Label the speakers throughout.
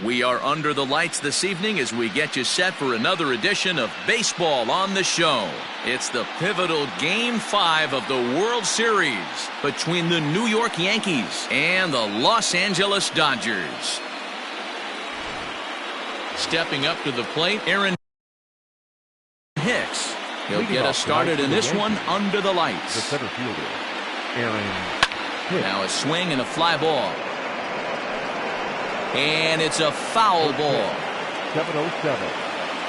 Speaker 1: We are under the lights this evening as we get you set for another edition of Baseball on the Show. It's the pivotal Game 5 of the World Series between the New York Yankees and the Los Angeles Dodgers. Stepping up to the plate, Aaron Hicks. He'll get us started in this one under the lights.
Speaker 2: The center fielder, Aaron Hicks.
Speaker 1: Now a swing and a fly ball. And it's a foul ball.
Speaker 2: 7-0-7.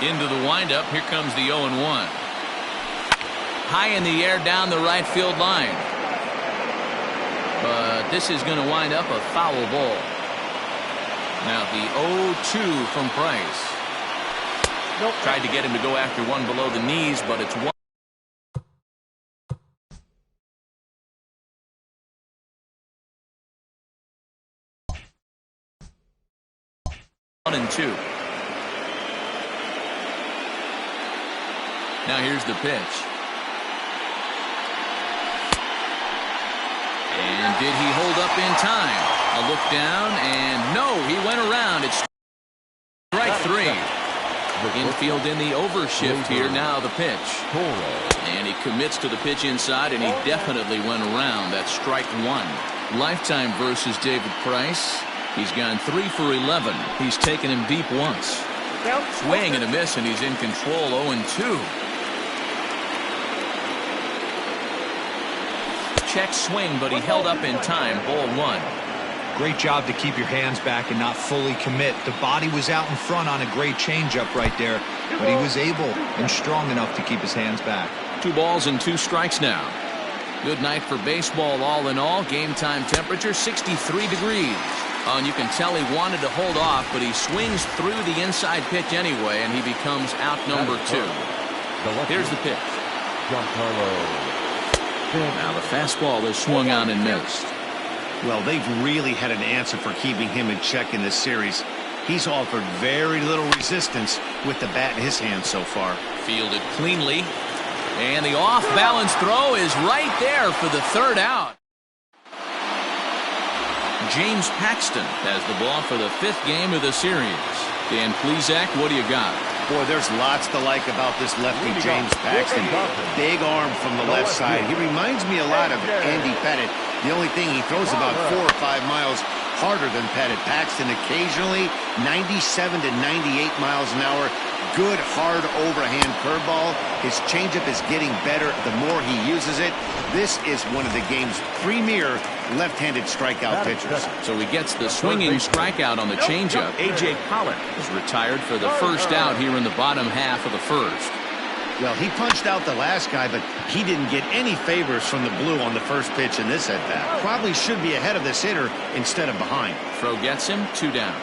Speaker 1: Into the windup. Here comes the 0-1. High in the air down the right field line. But this is going to wind up a foul ball. Now the 0-2 from Price.
Speaker 2: Nope.
Speaker 1: Tried to get him to go after one below the knees, but it's 1-2. Now here's the pitch. And did he hold up in time? A look down, and no, he went around. It's strike 3. Infield in the overshift here. Now the pitch. And he commits to the pitch inside, and he definitely went around. That's strike 1. Lifetime versus David Price. He's gone 3 for 11. He's taken him deep once. Swing and a miss, and he's in control. 0-2. Check swing, but he held up in time. Ball 1.
Speaker 3: Great job to keep your hands back and not fully commit. The body was out in front on a great changeup right there, but he was able and strong enough to keep his hands back. 2 balls and 2 strikes now. Good night for baseball all in all. Game time temperature 63 degrees. Oh, and you can tell he wanted to hold off, but he swings through the inside pitch anyway, and he becomes out number 2. Here's the pitch. Now the fastball is swung on and missed.
Speaker 4: Well, they've really had an answer for keeping him in check in this series. He's offered very little resistance with the bat in his hand so far.
Speaker 1: Fielded cleanly. And the off-balance throw is right there for the 3rd out. James Paxton has the ball for the 5th game of the series. Dan Plesac, what do you got?
Speaker 4: Boy, there's lots to like about this lefty James Paxton. Big arm from the left side. He reminds me a lot of Andy Pettit. The only thing, he throws about 4 or 5 miles harder than Pettit. Paxton occasionally 97 to 98 miles an hour. Good hard overhand curveball. His changeup is getting better the more he uses it. This is one of the game's premier left-handed strikeout pitchers.
Speaker 1: So he gets the swinging strikeout on the changeup. A.J. Pollock is retired for the 1st out here in the bottom half of the 1st.
Speaker 4: Well, he punched out the last guy, but he didn't get any favors from the blue on the first pitch in this at-bat. Probably should be ahead of this hitter instead of behind.
Speaker 1: Throw gets him, 2 down.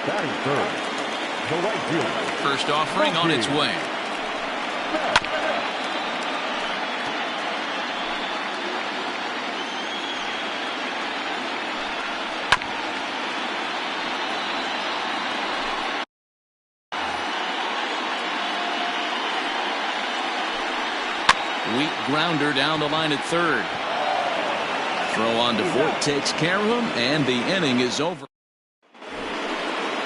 Speaker 2: Batting third, the right fielder.
Speaker 1: First offering on its way. Weak grounder down the line at 3rd. Throw on to Voit takes care of him, and the inning is over.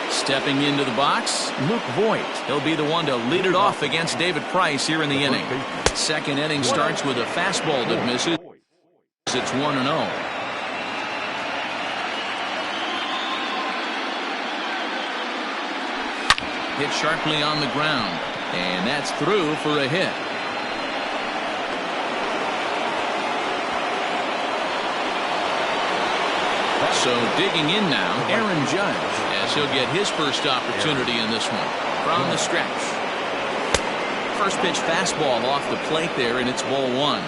Speaker 1: Stepping into the box, Luke Voit. He'll be the one to lead it off against David Price here in the inning. 2nd inning starts with a fastball that misses. It's 1-0. Hit sharply on the ground, and that's through for a hit. So digging in now, Aaron Judge, as he'll get his first opportunity in this one from the stretch. First pitch fastball off the plate there, and it's ball 1.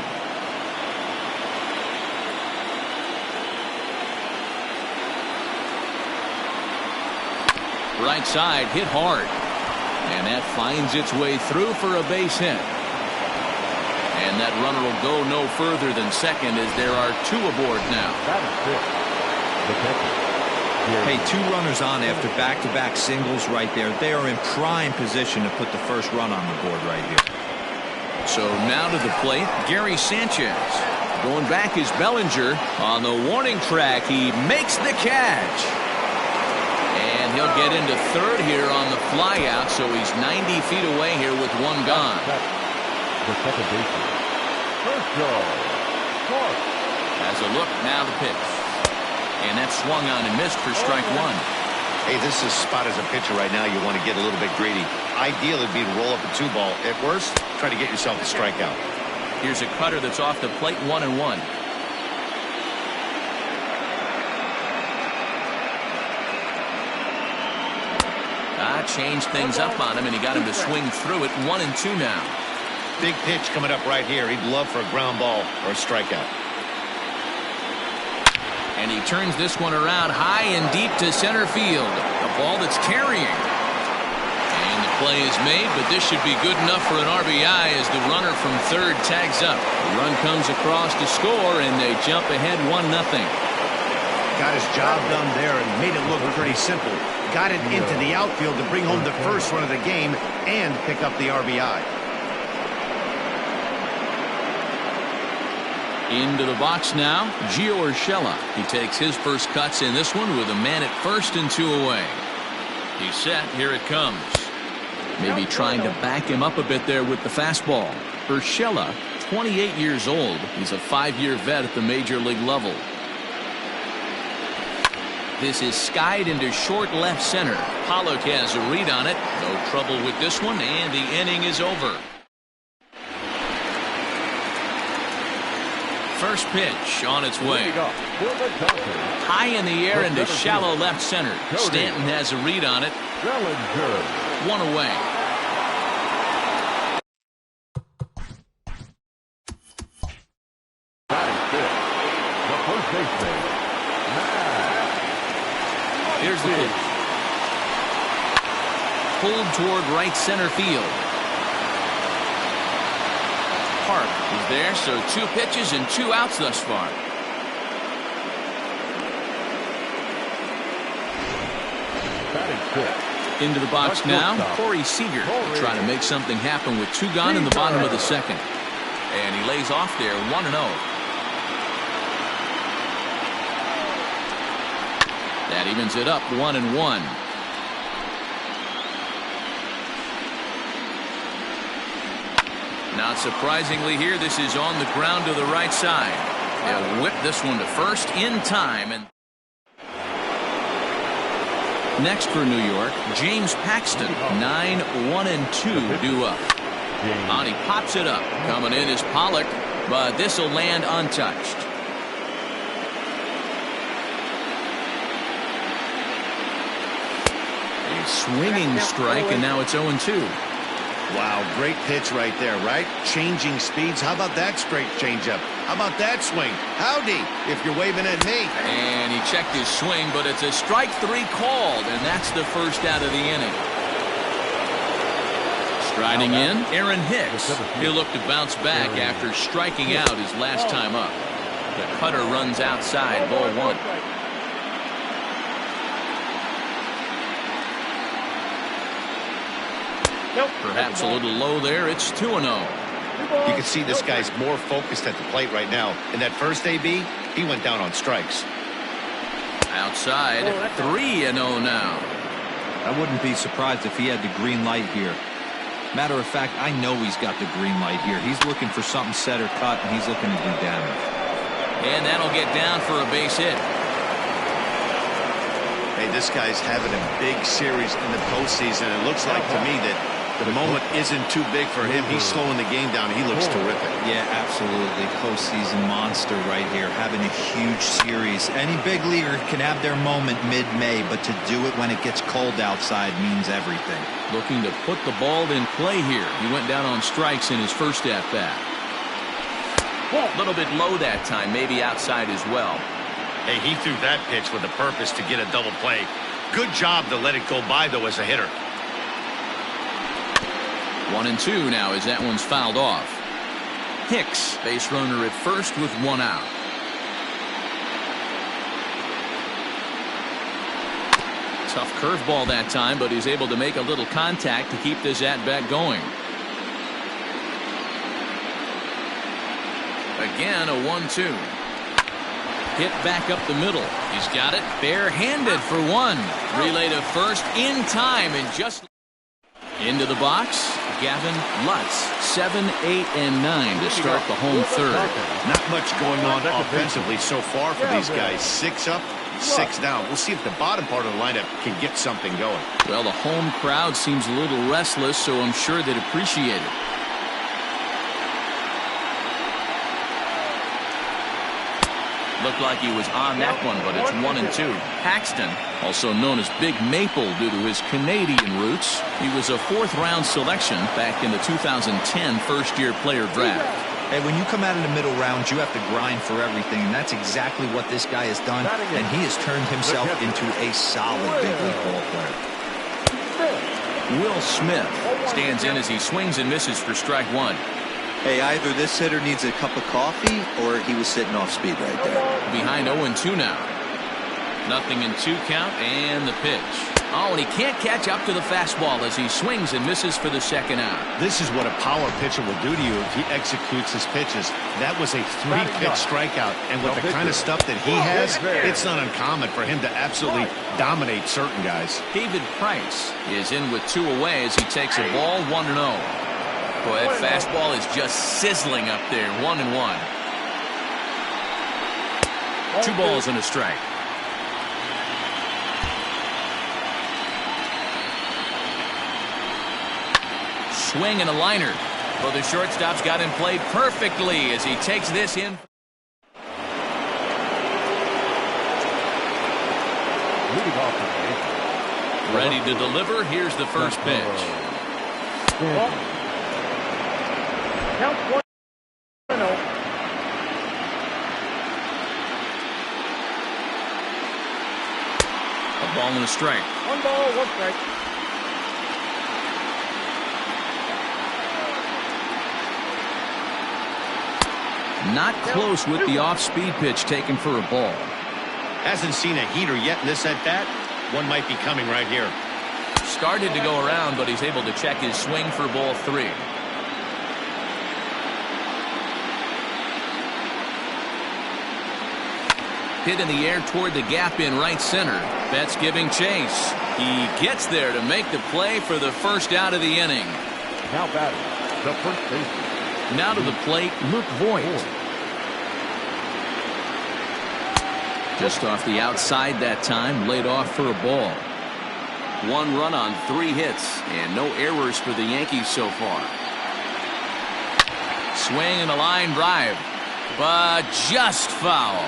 Speaker 1: Right side hit hard, and that finds its way through for a base hit. And that runner will go no further than second as there are 2 aboard now.
Speaker 3: Hey, 2 runners on after back-to-back singles right there. They are in prime position to put the first run on the board right here.
Speaker 1: So now to the plate, Gary Sanchez. Going back is Bellinger on the warning track. He makes the catch. And he'll get into third here on the flyout, so he's 90 feet away here with one gone.
Speaker 2: The second baseman. First goal. Clark.
Speaker 1: As a look, now the pitch. And that swung on and missed for strike one.
Speaker 4: Hey, this is a spot as a pitcher right now. You want to get a little bit greedy. Ideal would be to roll up a 2-ball. At worst, try to get yourself a strikeout.
Speaker 1: Here's a cutter that's off the plate, 1-1. Changed things up on him, and he got him to swing through it. 1-2 now.
Speaker 4: Big pitch coming up right here. He'd love for a ground ball or a strikeout.
Speaker 1: And he turns this one around high and deep to center field. A ball that's carrying. And the play is made, but this should be good enough for an RBI as the runner from third tags up. The run comes across to score, and they jump ahead 1-0.
Speaker 4: Got his job done there and made it look pretty simple. Got it into the outfield to bring home the first run of the game and pick up the RBI.
Speaker 1: Into the box now, Gio Urshela. He takes his first cuts in this one with a man at first and 2 away. He's set. Here it comes. Maybe trying to back him up a bit there with the fastball. Urshela, 28 years old. He's a 5-year vet at the major league level. This is skied into short left center. Pollock has a read on it. No trouble with this one, and the inning is over. First pitch on its way. High in the air into shallow left center. Stanton has a read on it. 1 away.
Speaker 2: The first baseman.
Speaker 1: Here's the pitch. Pulled toward right center field. Park is there, so 2 pitches and 2 outs thus far. Into the box now, Corey Seager trying to make something happen with 2 gone in the bottom of the second. And he lays off there, 1-0. That evens it up, 1-1. Not surprisingly here, this is on the ground to the right side. They'll whip this one to first in time. And next for New York, James Paxton, 9-1-2 due up. And he pops it up. Coming in is Pollock, but this will land untouched. Swinging strike, and now it's 0-2.
Speaker 4: Wow, great pitch right there, right? Changing speeds. How about that straight changeup? How about that swing? Howdy, if you're waving at me.
Speaker 1: And he checked his swing, but it's a strike 3 called, and that's the first out of the inning. Striding in, Aaron Hicks. He'll look to bounce back after striking out his last time up. The cutter runs outside, ball 1. Perhaps a little low there. It's 2-0.
Speaker 4: You can see this guy's more focused at the plate right now. In that first AB, he went down on strikes.
Speaker 1: Outside, 3-0 now.
Speaker 3: I wouldn't be surprised if he had the green light here. Matter of fact, I know he's got the green light here. He's looking for something set or cut, and he's looking to do damage.
Speaker 1: And that'll get down for a base hit.
Speaker 4: Hey, this guy's having a big series in the postseason. It looks like to me that the moment isn't too big for him. He's slowing the game down. He looks terrific.
Speaker 3: Yeah, absolutely. Postseason monster right here. Having a huge series. Any big leaguer can have their moment mid-May, but to do it when it gets cold outside means everything.
Speaker 1: Looking to put the ball in play here. He went down on strikes in his first at-bat. A little bit low that time, maybe outside as well.
Speaker 4: Hey, he threw that pitch with a purpose to get a double play. Good job to let it go by, though, as a hitter.
Speaker 1: 1-2 now as that one's fouled off. Hicks, base runner at first with 1 out. Tough curveball that time, but he's able to make a little contact to keep this at-bat going. Again, a 1-2. Hit back up the middle. He's got it barehanded for one. Relay to first in time and just into the box. Gavin Lutz, 7, 8, and 9 to start the home third.
Speaker 4: Not much going on offensively so far for these guys. 6 up, 6 down. We'll see if the bottom part of the lineup can get something going.
Speaker 1: Well, the home crowd seems a little restless, so I'm sure they'd appreciate it. Looked like he was on that one, but it's 1-2. Paxton, also known as Big Maple due to his Canadian roots. He was a 4th-round selection back in the 2010 first-year player draft.
Speaker 3: Hey, when you come out in the middle rounds, you have to grind for everything, and that's exactly what this guy has done, and he has turned himself into a solid big league ball player.
Speaker 1: Will Smith stands in as he swings and misses for strike one.
Speaker 5: Hey, either this hitter needs a cup of coffee or he was sitting off speed right there.
Speaker 1: Behind 0-2 now. 0-2 count and the pitch. Oh, and he can't catch up to the fastball as he swings and misses for the second out.
Speaker 4: This is what a power pitcher will do to you if he executes his pitches. That was a 3-pitch strikeout, and with the kind of stuff that he has, it's not uncommon for him to absolutely dominate certain guys.
Speaker 1: David Price is in with 2 away as he takes a ball 1-0. Boy, that fastball is just sizzling up there. 1-1. 2 balls and a strike. Swing and a liner. Well, the shortstop's got him played perfectly as he takes this in. Ready to deliver. Here's the first pitch.
Speaker 2: Count 1-0.
Speaker 1: A ball and a strike.
Speaker 2: 1 ball, 1 strike.
Speaker 1: Not close with the off-speed pitch taken for a ball.
Speaker 4: Hasn't seen a heater yet in this at-bat. One might be coming right here.
Speaker 1: Started to go around, but he's able to check his swing for ball 3. Hit in the air toward the gap in right center. Betts giving chase. He gets there to make the play for the first out of the inning.
Speaker 2: Now batting, the first baseman.
Speaker 1: Now to the plate, Luke Voigt. Just off the outside that time, laid off for a ball. 1 run on 3 hits, and no errors for the Yankees so far. Swing and a line drive, but just foul.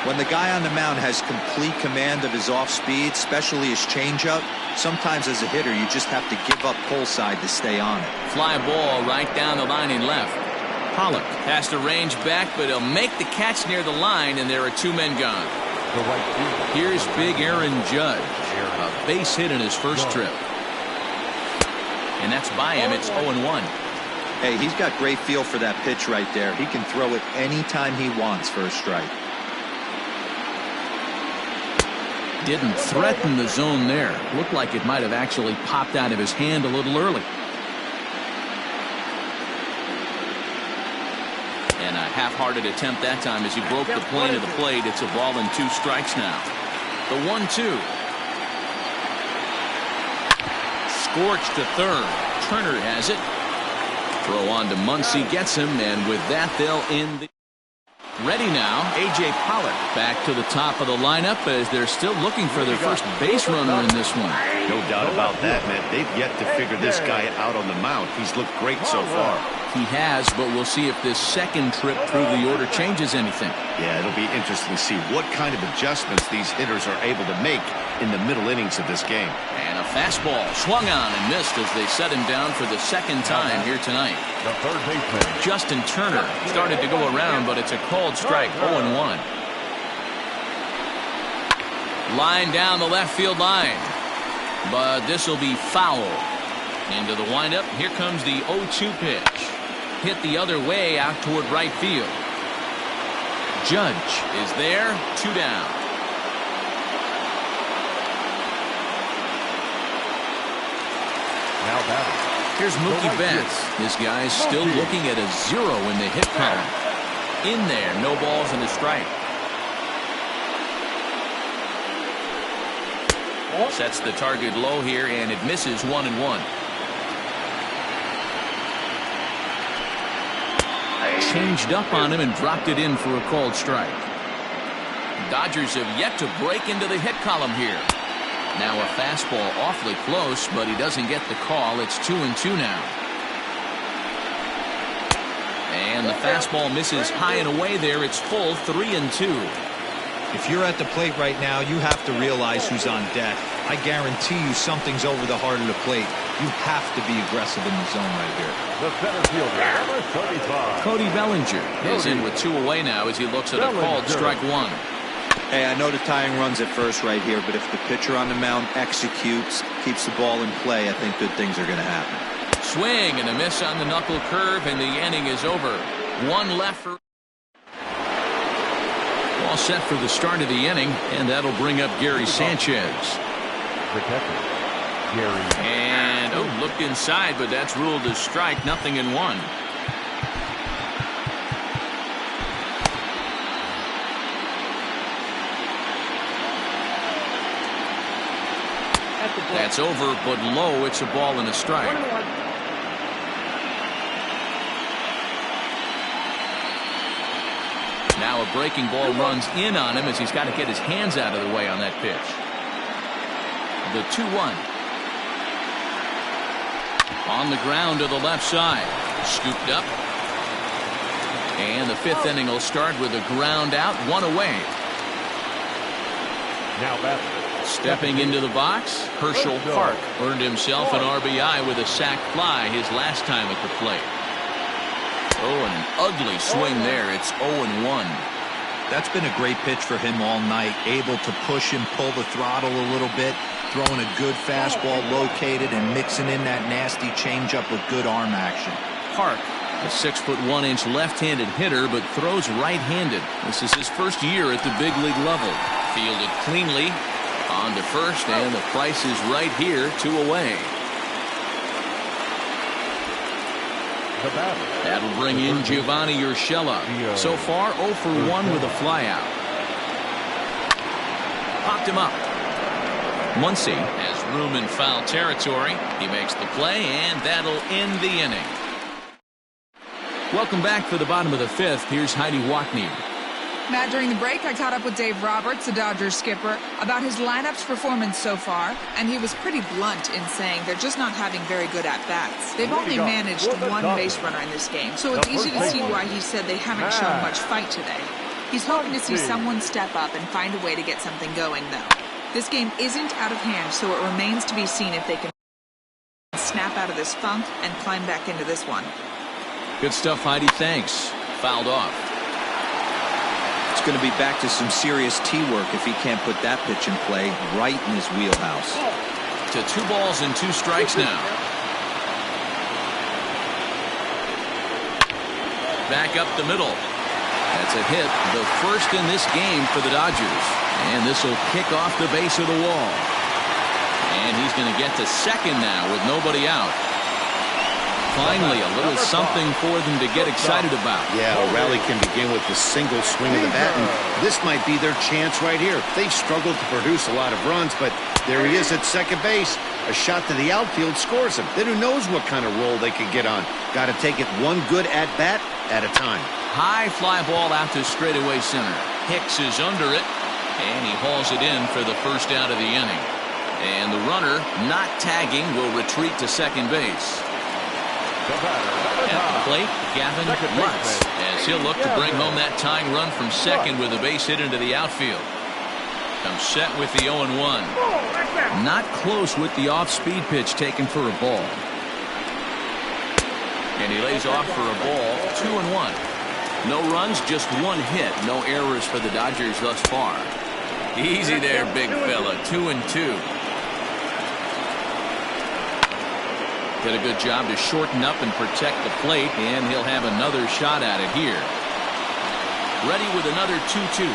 Speaker 5: When the guy on the mound has complete command of his off-speed, especially his changeup, sometimes as a hitter you just have to give up pull side to stay on it.
Speaker 1: Fly ball right down the line in left. Pollock has to range back, but he'll make the catch near the line, and there are 2 men gone. Here's big Aaron Judge. A base hit in his first trip. And that's by him. It's 0-1.
Speaker 5: Hey, he's got great feel for that pitch right there. He can throw it anytime he wants for a strike.
Speaker 1: Didn't threaten the zone there. Looked like it might have actually popped out of his hand a little early. And a half-hearted attempt that time as he broke the plane of the plate. It's a ball and 2 strikes now. The 1-2. Scorched to third. Turner has it. Throw on to Muncy, gets him, and with that they'll end the... Ready now, A.J. Pollock back to the top of the lineup as they're still looking for their first base runner in this one.
Speaker 4: No doubt about that, man. They've yet to figure this guy out on the mound. He's looked great so far.
Speaker 1: He has, but we'll see if this second trip through the order changes anything.
Speaker 4: Yeah, it'll be interesting to see what kind of adjustments these hitters are able to make in the middle innings of this game.
Speaker 1: And a fastball swung on and missed as they set him down for the second time here tonight.
Speaker 2: The third baseman.
Speaker 1: Justin Turner started to go around, but it's a called strike. 0-1. Line down the left field line, but this will be foul. Into the windup. Here comes the 0-2 pitch. Hit the other way out toward right field. Judge is there. 2 down.
Speaker 2: Now batting.
Speaker 1: Here's Mookie Betts. This guy's still looking at a 0 in the hit column. In there, no balls and a strike. Sets the target low here, and it misses 1-1. Changed up on him and dropped it in for a called strike. Dodgers have yet to break into the hit column here. Now a fastball awfully close, but he doesn't get the call. It's 2-2 now. And the fastball misses high and away there. It's full 3-2.
Speaker 3: If you're at the plate right now, you have to realize who's on deck. I guarantee you something's over the heart of the plate. You have to be aggressive in the zone right here.
Speaker 2: The center fielder, number 35.
Speaker 1: Cody Bellinger is in with 2 away now as he looks at a called strike 1.
Speaker 5: Hey, I know the tying run's at first right here, but if the pitcher on the mound executes, keeps the ball in play, I think good things are going to happen.
Speaker 1: Swing and a miss on the knuckle curve, and the inning is over. 1 left for. All set for the start of the inning, and that'll bring up Gary Sanchez.
Speaker 2: Protected. Gary.
Speaker 1: And, looked inside, but that's ruled as strike, 0-1. That's over, but low. It's a ball and a strike. Now a breaking ball runs in on him as he's got to get his hands out of the way on that pitch. The 2-1. On the ground to the left side. Scooped up. And the 5th inning will start with a ground out, 1 away.
Speaker 2: Now batting.
Speaker 1: Stepping into the box, Herschel Park earned himself an RBI with a sac fly his last time at the plate. Oh, and an ugly swing there. It's 0-1.
Speaker 3: That's been a great pitch for him all night. Able to push and pull the throttle a little bit. Throwing a good fastball located and mixing in that nasty changeup with good arm action.
Speaker 1: Park, a 6'1" left-handed hitter, but throws right-handed. This is his first year at the big league level. Fielded cleanly. On to first, and the price is right here, 2 away. That'll bring in Giovanni Urshela. So far, 0 for 1 with a flyout. Popped him up. Muncy has room in foul territory. He makes the play, and that'll end the inning. Welcome back for the bottom of the 5th. Here's Heidi Watney.
Speaker 6: Matt, during the break, I caught up with Dave Roberts, the Dodgers skipper, about his lineup's performance so far, and he was pretty blunt in saying they're just not having very good at-bats. They've only managed 1 base runner in this game, so it's easy to see why he said they haven't shown much fight today. He's hoping to see someone step up and find a way to get something going, though. This game isn't out of hand, so it remains to be seen if they can snap out of this funk and climb back into this one.
Speaker 1: Good stuff, Heidi. Thanks. Fouled off.
Speaker 5: It's going to be back to some serious tee work if he can't put that pitch in play right in his wheelhouse.
Speaker 1: To 2 balls and 2 strikes now. Back up the middle. That's a hit, the first in this game for the Dodgers. And this will kick off the base of the wall. And he's going to get to second now with nobody out. Finally, a little something for them to get excited about.
Speaker 4: Yeah, a rally can begin with the single swing of the bat, and this might be their chance right here. They've struggled to produce a lot of runs, but there he is at second base. A shot to the outfield scores him. Then who knows what kind of roll they could get on. Got to take it one good at-bat at a time.
Speaker 1: High fly ball out to straightaway center. Hicks is under it, and he hauls it in for the first out of the inning. And the runner, not tagging, will retreat to second base. At the plate, Gavin Lutz, as he'll look to bring home that tying run from second with a base hit into the outfield. Comes set with the 0-1. Not close with the off-speed pitch taken for a ball. And he lays off for a ball, 2-1. No runs, just 1 hit. No errors for the Dodgers thus far. Easy there, big fella. 2-2. Did a good job to shorten up and protect the plate, and he'll have another shot at it here. Ready with another 2-2.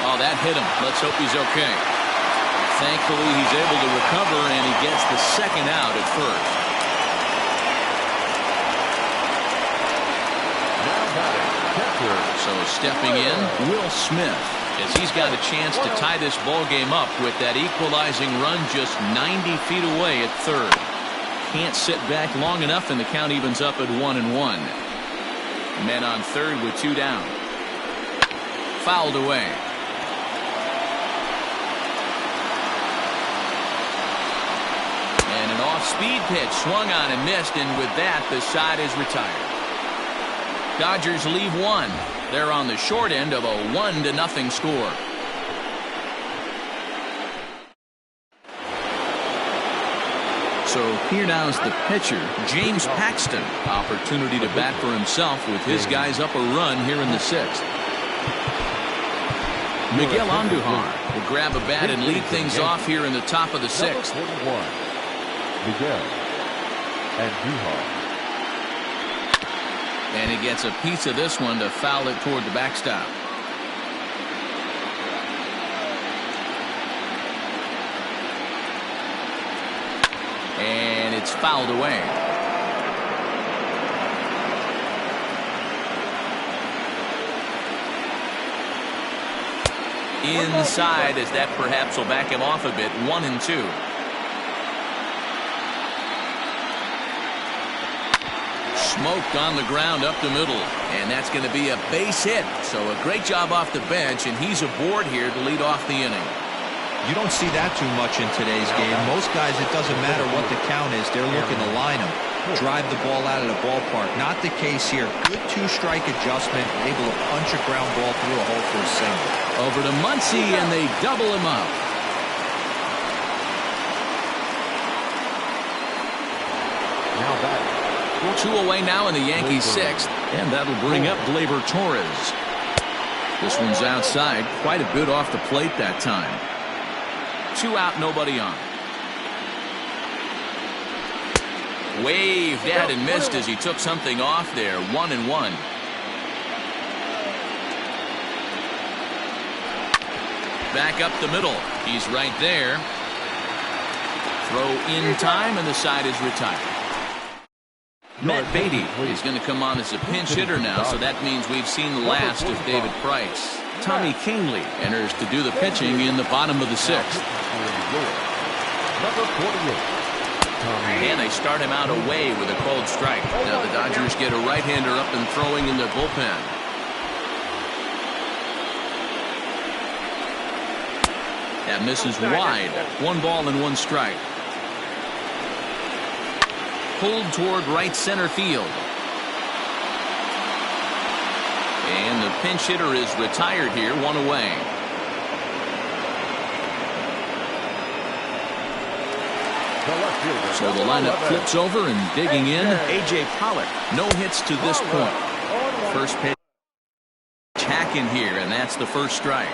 Speaker 1: Oh, that hit him. Let's hope he's okay. Thankfully, he's able to recover, and he gets the second out at first. So stepping in, Will Smith. as he's got a chance to tie this ball game up with that equalizing run just 90 feet away at third. Can't sit back long enough, and the count evens up at 1-1. Men on third with 2 down. Fouled away. And an off-speed pitch swung on and missed, and with that the side is retired. Dodgers leave 1. They're on the short end of a 1-0 score. So here now is the pitcher, James Paxton. Opportunity to bat for himself with his guys up a run here in the 6th. Miguel Andujar will grab a bat and lead things off here in the top of the 6th.
Speaker 2: Miguel Andujar.
Speaker 1: And he gets a piece of this one to foul it toward the backstop. And it's fouled away. Inside, as that perhaps will back him off a bit. 1-2. Smoked on the ground up the middle, and that's going to be a base hit. So a great job off the bench, and he's aboard here to lead off the inning.
Speaker 3: You don't see that too much in today's game. Most guys, it doesn't matter what the count is, they're looking to line them, drive the ball out of the ballpark. Not the case here. Good 2-strike adjustment, able to punch a ground ball through a hole for a single.
Speaker 1: Over to Muncy, and they double him up.
Speaker 2: Now back.
Speaker 1: 2 away now in the Yankees 6th, and that'll bring up Gleyber Torres. This one's outside, quite a bit off the plate that time. 2 out, nobody on. Waved at and missed as he took something off there. 1-1. Back up the middle. He's right there. Throw in time, and the side is retired. Matt Beatty is going to come on as a pinch hitter now, so that means we've seen the last of David Price. Tommy Kingley enters to do the pitching in the bottom of the 6th.
Speaker 2: Number 48.
Speaker 1: And they start him out away with a called strike. Now the Dodgers get a right-hander up and throwing in their bullpen. That misses wide. 1 ball and 1 strike. Pulled toward right center field. And the pinch hitter is retired here, 1 away. So the lineup flips over, and digging in, A.J. Pollock. No hits to this point. First pitch hacking here, and that's the first strike.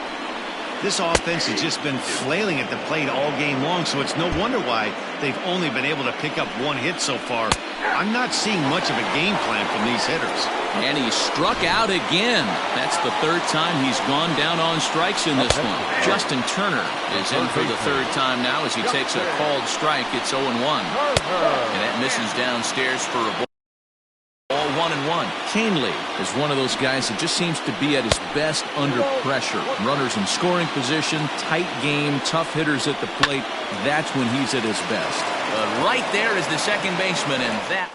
Speaker 4: This offense has just been flailing at the plate all game long, so it's no wonder why they've only been able to pick up 1 hit so far. I'm not seeing much of a game plan from these hitters.
Speaker 1: And he struck out again. That's the 3rd time he's gone down on strikes in this one. Justin Turner is in for the 3rd time now as he takes a called strike. It's 0-1. And that misses downstairs for a ball. 1-1. Kingley is one of those guys that just seems to be at his best under pressure. Runners in scoring position, tight game, tough hitters at the plate. That's when he's at his best. But right there is the second baseman, and that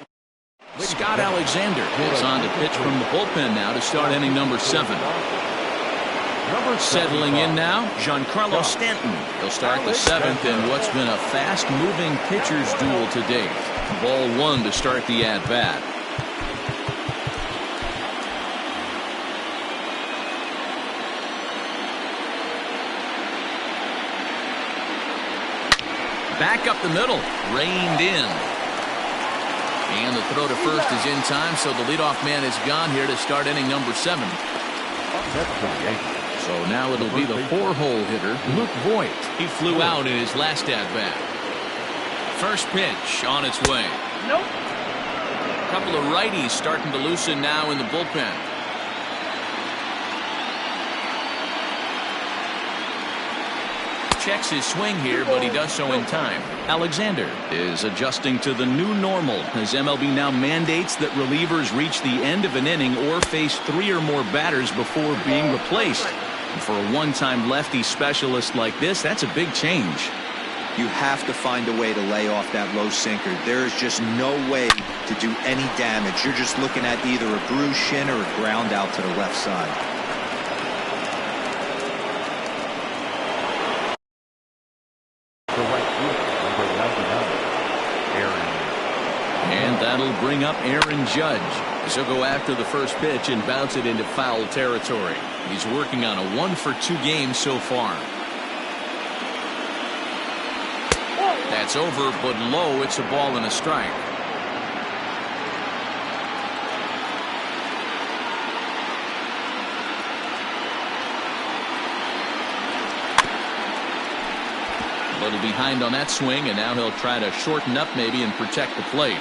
Speaker 1: Scott Alexander is on to pitch from the bullpen now to start inning number 7. Settling in now, Giancarlo Stanton. He'll start the 7th in what's been a fast-moving pitcher's duel to date. Ball 1 to start the at-bat. Back up the middle, reined in. And the throw to first is in time, so the leadoff man is gone here to start inning number 7. So now it'll be the 4-hole hitter, Luke Voigt. He flew out in his last at-bat. First pitch on its way. Nope. A couple of righties starting to loosen now in the bullpen. Checks his swing here, but he does so in time. Alexander is adjusting to the new normal as MLB now mandates that relievers reach the end of an inning or face 3 or more batters before being replaced. For a one-time lefty specialist like this, that's a big change.
Speaker 5: You have to find a way to lay off that low sinker. There is just no way to do any damage. You're just looking at either a bruised shin or a ground out to the left side.
Speaker 2: The right fielder, number 99, Aaron.
Speaker 1: And that'll bring up Aaron Judge. He'll go after the first pitch and bounce it into foul territory. He's working on a 1-for-2 game so far. That's over, but low. It's a ball and a strike. A little behind on that swing, and now he'll try to shorten up maybe and protect the plate.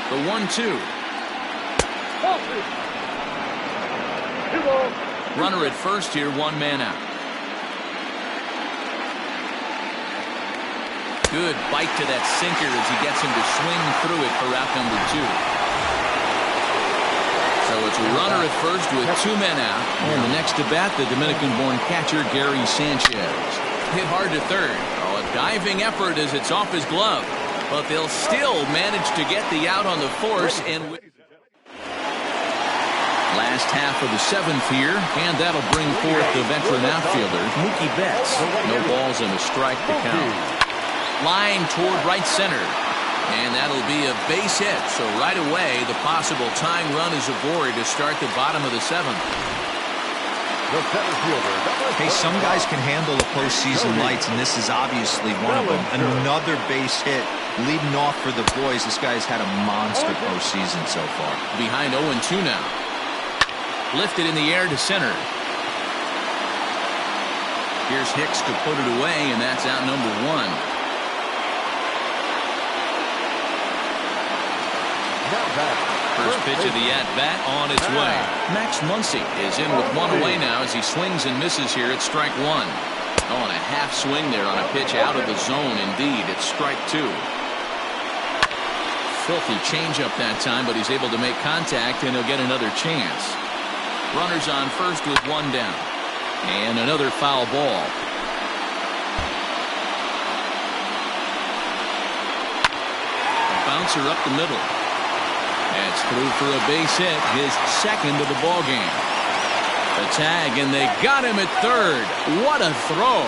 Speaker 1: The 1-2. Runner at first here, one man out. Good bite to that sinker as he gets him to swing through it for out number 2. So it's a runner at first with 2 men out. And the next to bat, the Dominican-born catcher Gary Sanchez. Hit hard to third. Oh, a diving effort as it's off his glove. But they'll still manage to get the out on the force. And last half of the 7th here, and that'll bring forth the veteran outfielder, Mookie Betts. No balls and a strike to count. Line toward right center. And that'll be a base hit. So right away, the possible tying run is aboard to start the bottom of the 7th.
Speaker 3: Hey, some guys can handle the postseason lights, and this is obviously one of them. Another base hit leading off for the boys. This guy's had a monster postseason so far.
Speaker 1: Behind 0-2 now. Lifted in the air to center. Here's Hicks to put it away, and that's out number 1. First pitch of the at-bat on its way. Max Muncy is in with 1 away now as he swings and misses here at strike 1. Oh, and a half swing there on a pitch out of the zone. Indeed, it's strike 2. Filthy changeup that time, but he's able to make contact, and he'll get another chance. Runners on first with 1 down. And another foul ball. A bouncer up the middle. That's through for a base hit, his 2nd of the ball game. The tag, and they got him at 3rd. What a throw.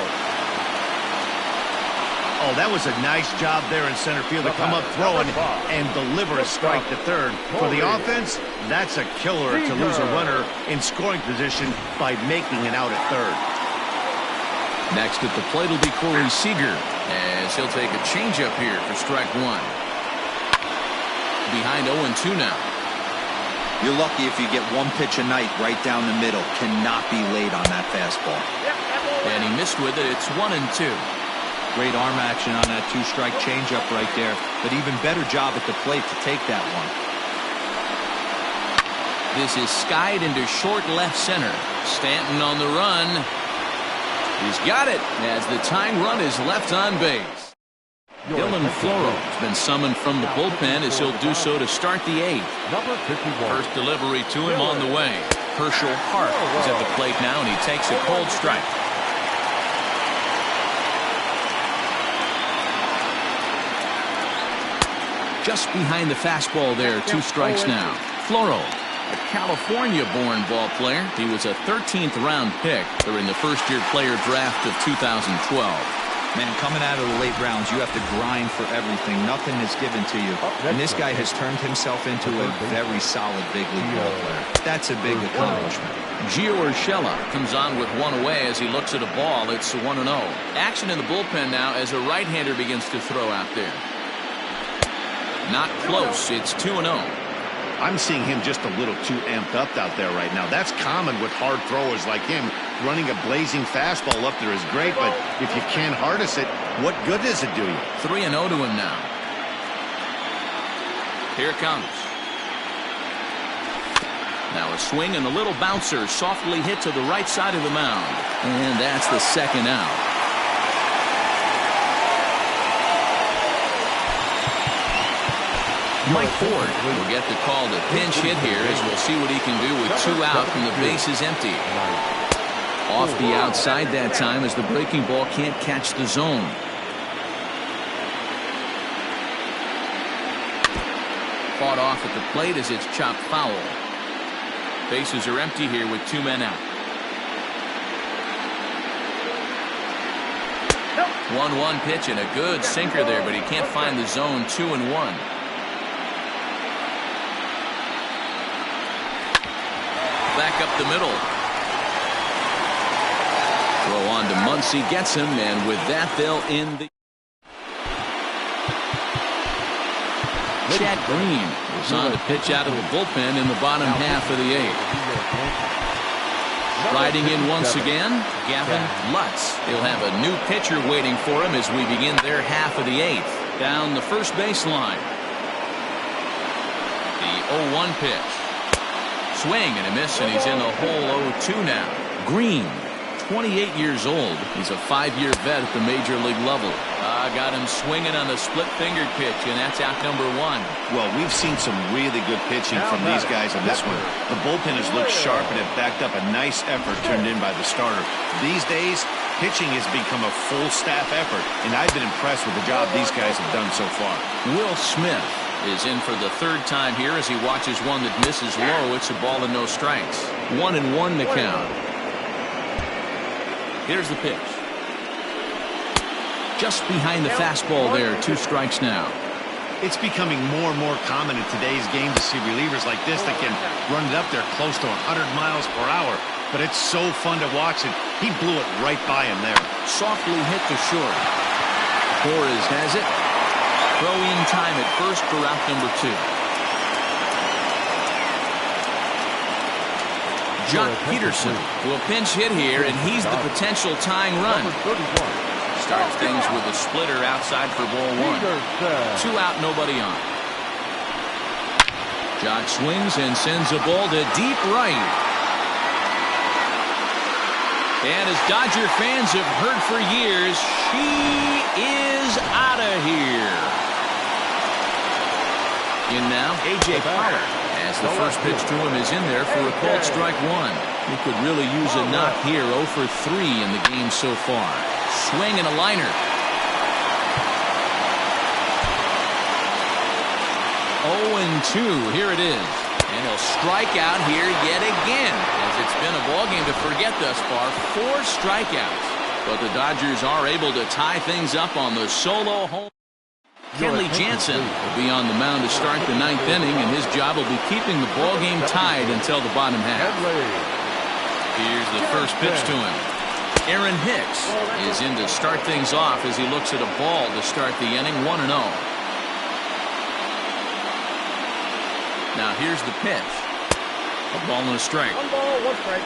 Speaker 4: Oh, that was a nice job there in center field to come up throwing and deliver a strike to 3rd. For the offense, that's a killer to lose a runner in scoring position by making it out at 3rd.
Speaker 1: Next at the plate will be Corey Seager, as he'll take a changeup here for strike 1. Behind 0-2 now.
Speaker 5: You're lucky if you get 1 pitch a night right down the middle. Cannot be late on that fastball.
Speaker 1: And he missed with it. It's 1-2.
Speaker 3: Great arm action on that 2-strike changeup right there. But even better job at the plate to take that one.
Speaker 1: This is skied into short left center. Stanton on the run. He's got it as the tying run is left on base. Dylan Floro has been summoned from the bullpen as he'll do so to start the 8th.
Speaker 2: Number 51.
Speaker 1: First delivery to him on the way. Herschel Hart is at the plate now, and he takes a cold strike. Just behind the fastball there, 2 strikes now. Floro, a California-born ball player. He was a 13th round pick during the first-year player draft of 2012.
Speaker 3: Man, coming out of the late rounds, you have to grind for everything. Nothing is given to you. And this guy has turned himself into a very solid big league ball player. That's a big accomplishment.
Speaker 1: Gio Urshela comes on with 1 away as he looks at a ball. It's 1-0. Action in the bullpen now as a right-hander begins to throw out there. Not close. It's 2-0.
Speaker 4: I'm seeing him just a little too amped up out there right now. That's common with hard throwers like him. Running a blazing fastball up there is great, but if you can't harness it, what good does it do you?
Speaker 1: 3-0 to him now. Here it comes. Now a swing and a little bouncer softly hit to the right side of the mound. And that's the 2nd out. Mike Ford will get the call to pinch hit here as we'll see what he can do with 2 out and the base is empty. Off the outside that time as the breaking ball can't catch the zone. Fought off at the plate as it's chopped foul. Bases are empty here with 2 men out. 1-1 pitch and a good sinker there, but he can't find the zone. 2-1. Back up the middle. Throw on to Muncy, gets him, and with that they'll end the. Chad Green is on to pitch out of the bullpen in the bottom half of the 8th. Riding in once again, Gavin Lutz. He'll have a new pitcher waiting for him as we begin their half of the 8th. Down the first baseline. The 0-1 pitch. Swing and a miss, and he's in the hole 0-2 now. Green, 28 years old. He's a 5-year vet at the major league level. Got him swinging on the split-fingered pitch, and that's out number 1.
Speaker 4: Well, we've seen some really good pitching from these guys on this one. The bullpen has looked sharp and have backed up a nice effort turned in by the starter. These days, pitching has become a full staff effort, and I've been impressed with the job these guys have done so far.
Speaker 1: Will Smith is in for the 3rd time here as he watches one that misses low. It's a ball and no strikes. 1-1 to count. Here's the pitch. Just behind the fastball there. 2 strikes now.
Speaker 4: It's becoming more and more common in today's game to see relievers like this that can run it up there close to 100 miles per hour. But it's so fun to watch it. He blew it right by him there.
Speaker 1: Softly hit to short. Torres has it. Throw in time at first for out number 2. Jock Peterson will pinch hit here, and he's the potential tying run. Starts things with a splitter outside for ball 1. 2 out, nobody on. Jock swings and sends a ball to deep right. And as Dodger fans have heard for years, she is out of here. In now, A.J. Pollock, as the first pitch to him is in there for a called strike 1. He could really use a knock here. 0 for 3 in the game so far. Swing and a liner. 0-2. Here it is. And he'll strike out here yet again, as it's been a ball game to forget thus far. 4 strikeouts. But the Dodgers are able to tie things up on the solo home. Kenley Jansen will be on the mound to start the 9th inning, and his job will be keeping the ball game tied until the bottom half. Here's the first pitch to him. Aaron Hicks is in to start things off as he looks at a ball to start the inning. 1-0. Now here's the pitch. A ball and a strike.
Speaker 2: 1 ball, 1 strike.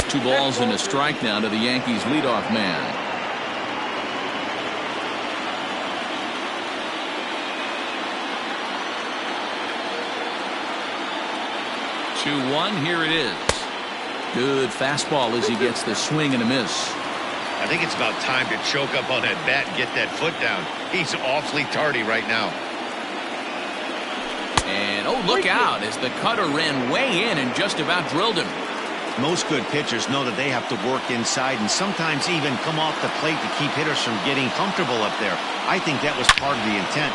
Speaker 1: Two balls and a strike now to the Yankees leadoff man. Here it is. Good fastball as he gets the swing and a miss.
Speaker 4: I think it's about time to choke up on that bat and get that foot down. He's awfully tardy right now.
Speaker 1: And oh, look out as the cutter ran way in and just about drilled him.
Speaker 4: Most good pitchers know that they have to work inside and sometimes even come off the plate to keep hitters from getting comfortable up there. I think that was part of the intent.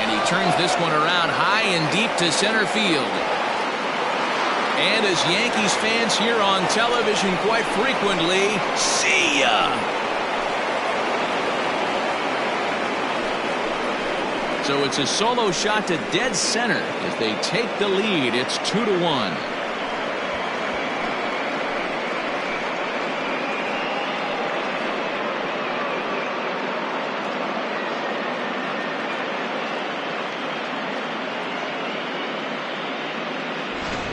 Speaker 1: And he turns this one around high and deep to center field. And as Yankees fans hear on television quite frequently, see ya! So it's a solo shot to dead center as they take the lead. It's 2-1.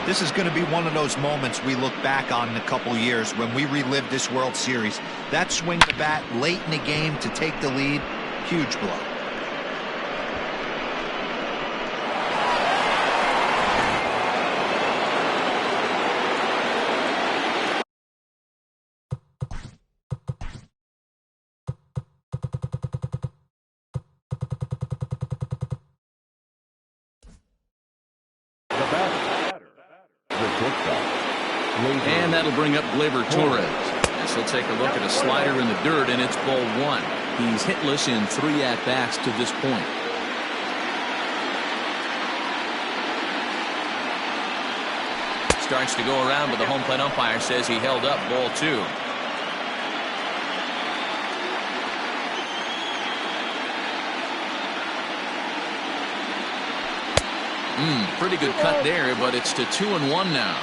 Speaker 3: This is going to be one of those moments we look back on in a couple years when we relive this World Series. That swing to bat late in the game to take the lead, huge blow.
Speaker 1: And that'll bring up Gleyber Torres. As he'll take a look at a slider in the dirt, and it's ball one. He's hitless in 3 at-bats to this point. Starts to go around, but the home plate umpire says he held up ball two. Pretty good cut there, but it's to 2-1 now.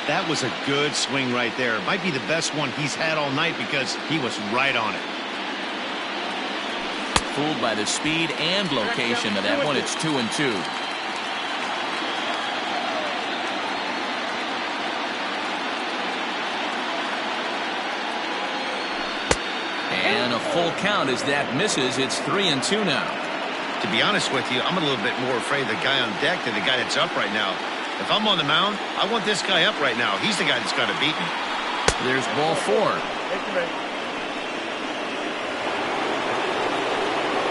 Speaker 4: That was a good swing right there. Might be the best one he's had all night because he was right on it.
Speaker 1: Fooled by the speed and location of that one. It's 2-2. And a full count as that misses. It's 3-2 now.
Speaker 4: To be honest with you, I'm a little bit more afraid of the guy on deck than the guy that's up right now. If I'm on the mound, I want this guy up right now. He's the guy that's got to beat me.
Speaker 1: There's ball four.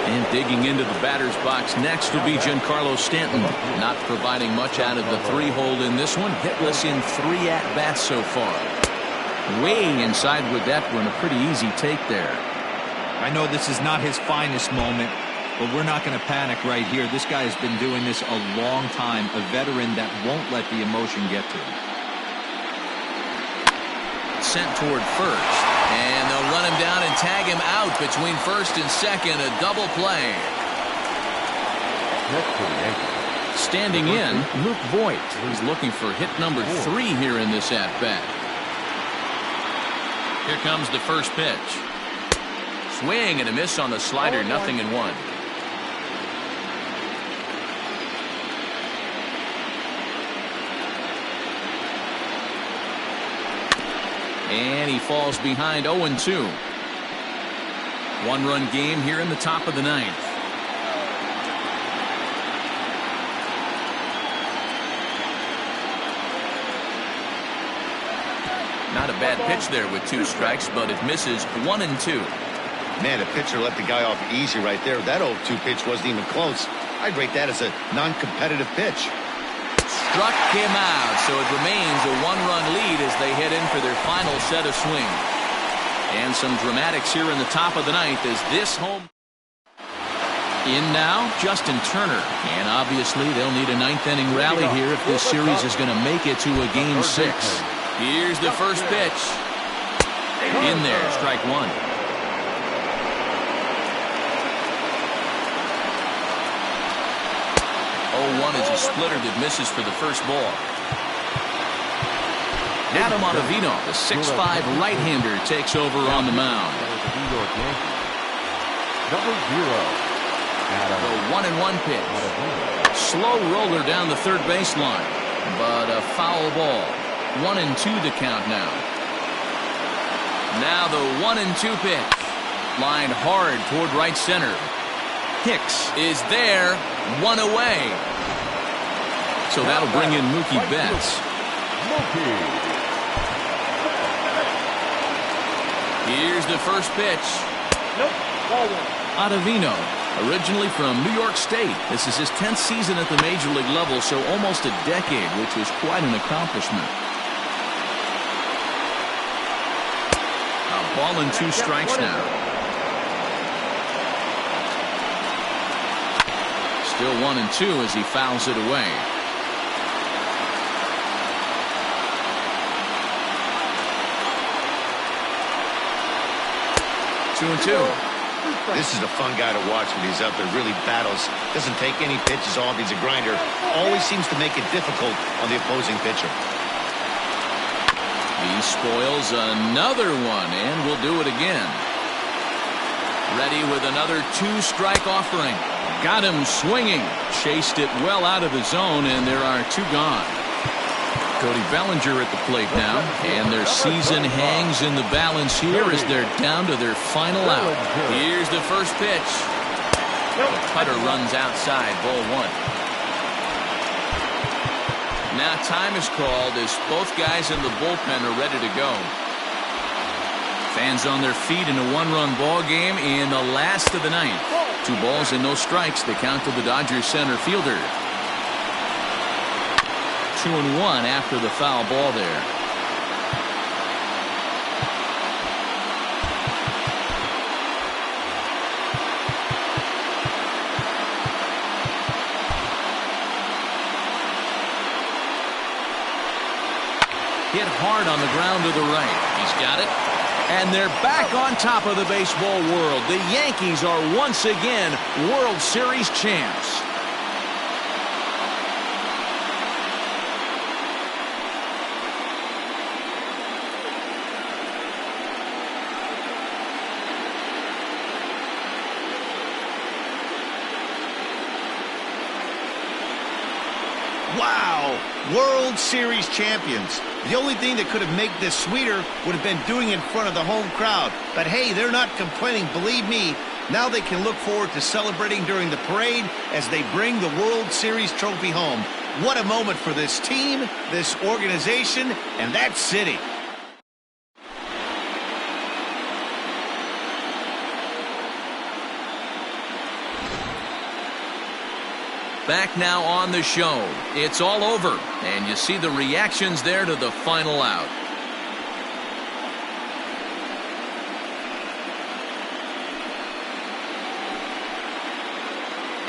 Speaker 1: And digging into the batter's box next will be Giancarlo Stanton. Not providing much out of the 3-hole in this one. Hitless in 3 at-bats so far. Way inside with that one. A pretty easy take there.
Speaker 3: I know this is not his finest moment, but we're not going to panic right here. This guy has been doing this a long time. A veteran that won't let the emotion get to him.
Speaker 1: Sent toward first. And they'll run him down and tag him out between first and second. A double play. Standing in, Luke Voigt. He's looking for hit number 3 here in this at-bat. Here comes the first pitch. Swing and a miss on the slider. 0-1. And he falls behind 0-2. 1-run game here in the top of the 9th. Not a bad pitch there with 2 strikes, but it misses 1-2.
Speaker 4: Man, the pitcher let the guy off easy right there. That 0-2 pitch wasn't even close. I'd rate that as a non-competitive pitch.
Speaker 1: Struck him out, so it remains a 1-run lead as they head in for their final set of swings. And some dramatics here in the top of the 9th as this home. In now, Justin Turner. And obviously they'll need a 9th-inning rally here if this series is going to make it to a Game 6. Here's the first pitch. In there, strike 1. 0-1 is a splitter that misses for the first ball. Adam Ottavino, the 6'5 right-hander, takes over on the mound.
Speaker 2: Number 0.
Speaker 1: The 1-1 pitch. Slow roller down the third baseline, but a foul ball. 1-2 the count now. Now the 1-2 pitch. Lined hard toward right center. Hicks is there, 1 away. So that'll bring in Mookie Betts. Here's the first pitch. Ottavino, originally from New York State. This is his 10th season at the major league level, so almost a decade, which was quite an accomplishment. A ball and 2 strikes now. Still 1-2 as he fouls it away. Two and two.
Speaker 4: This is a fun guy to watch when he's out there. Really battles. Doesn't take any pitches off. He's a grinder. Always seems to make it difficult on the opposing pitcher.
Speaker 1: He spoils another one and will do it again. Ready with another 2-strike offering. Got him swinging. Chased it well out of the zone, and there are 2 gone. Cody Bellinger at the plate now, and their season hangs in the balance here as they're down to their final out. Here's the first pitch. The cutter runs outside, ball 1. Now time is called as both guys in the bullpen are ready to go. Fans on their feet in a 1-run ball game in the last of the 9th. 2 balls and no strikes. The count to the Dodgers center fielder. 2-1 after the foul ball there. hard on the ground to the right. He's got it. And they're back on top of the baseball world. The Yankees are once again World Series champs.
Speaker 4: Wow, World Series champions. The only thing that could have made this sweeter would have been doing it in front of the home crowd. But hey, they're not complaining, believe me. Now they can look forward to celebrating during the parade as they bring the World Series trophy home. What a moment for this team, this organization, and that city.
Speaker 1: Back now on the show. It's all over, and you see the reactions there to the final out.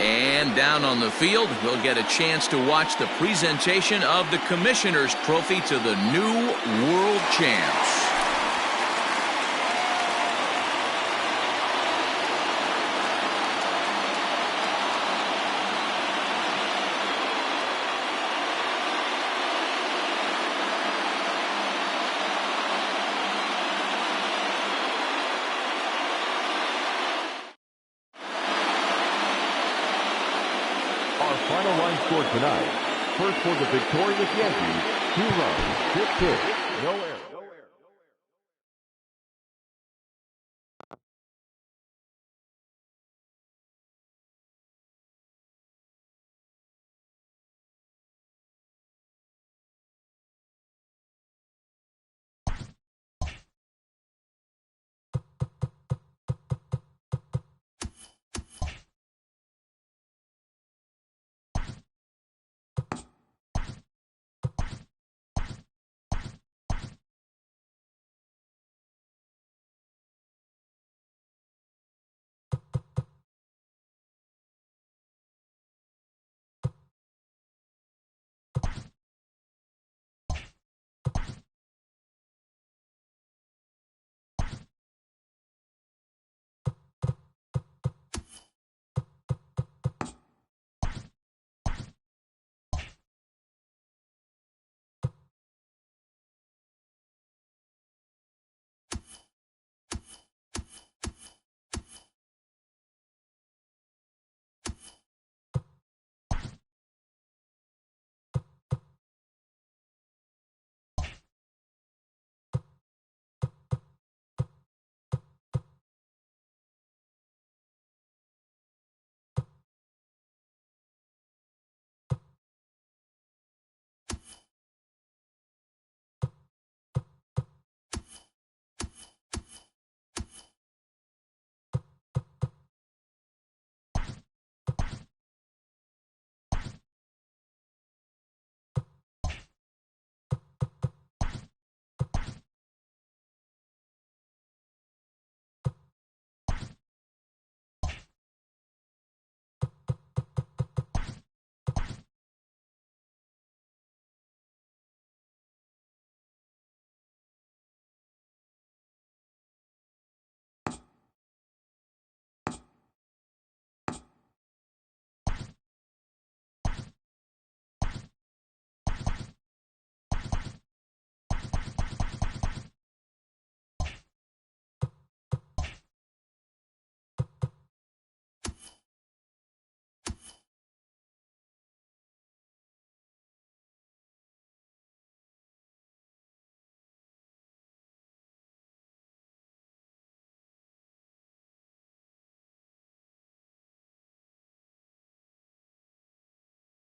Speaker 1: And down on the field, we'll get a chance to watch the presentation of the Commissioner's Trophy to the new World Champs.
Speaker 2: Our final line score tonight. First for the victorious Yankees, 2 runs, 6 hits, no errors.